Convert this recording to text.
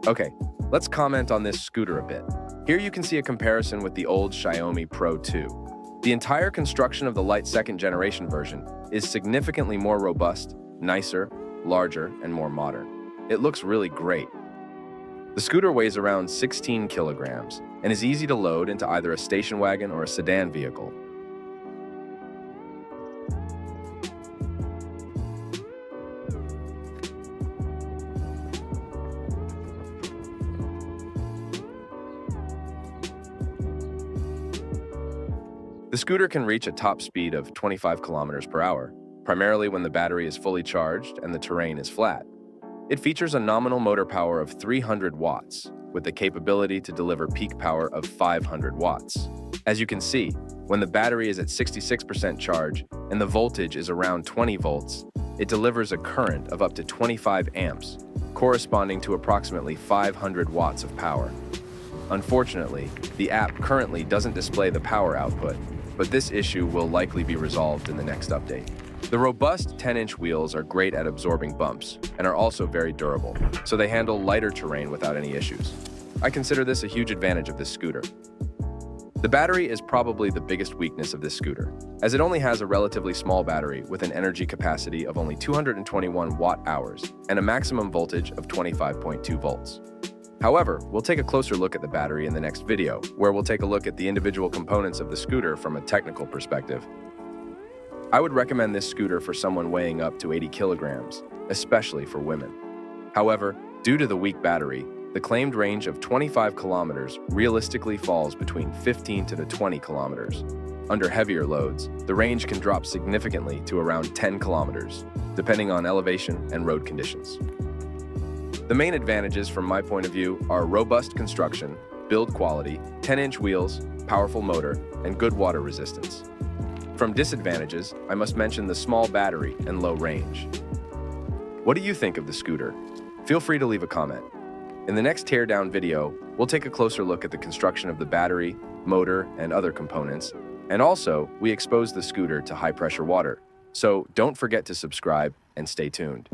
Okay, let's comment on this scooter a bit. Here you can see a comparison with the old Xiaomi Pro 2. The entire construction of the Lite second generation version is significantly more robust, nicer, larger, and more modern. It looks really great. The scooter weighs around 16 kilograms and is easy to load into either a station wagon or a sedan vehicle. The scooter can reach a top speed of 25 kilometers per hour, primarily when the battery is fully charged and the terrain is flat. It features a nominal motor power of 300 watts, with the capability to deliver peak power of 500 watts. As you can see, when the battery is at 66% charge and the voltage is around 20 volts, it delivers a current of up to 25 amps, corresponding to approximately 500 watts of power. Unfortunately, the app currently doesn't display the power output, but this issue will likely be resolved in the next update. The robust 10-inch wheels are great at absorbing bumps and are also very durable, so they handle lighter terrain without any issues. I consider this a huge advantage of this scooter. The battery is probably the biggest weakness of this scooter, as it only has a relatively small battery with an energy capacity of only 221 watt-hours and a maximum voltage of 25.2 volts. However, we'll take a closer look at the battery in the next video, where we'll take a look at the individual components of the scooter from a technical perspective. I would recommend this scooter for someone weighing up to 80 kilograms, especially for women. However, due to the weak battery, the claimed range of 25 kilometers realistically falls between 15 to 20 kilometers. Under heavier loads, the range can drop significantly to around 10 kilometers, depending on elevation and road conditions. The main advantages from my point of view are robust construction, build quality, 10-inch wheels, powerful motor, and good water resistance. From disadvantages, I must mention the small battery and low range. What do you think of the scooter? Feel free to leave a comment. In the next teardown video, we'll take a closer look at the construction of the battery, motor, and other components, and also we expose the scooter to high-pressure water. So don't forget to subscribe and stay tuned.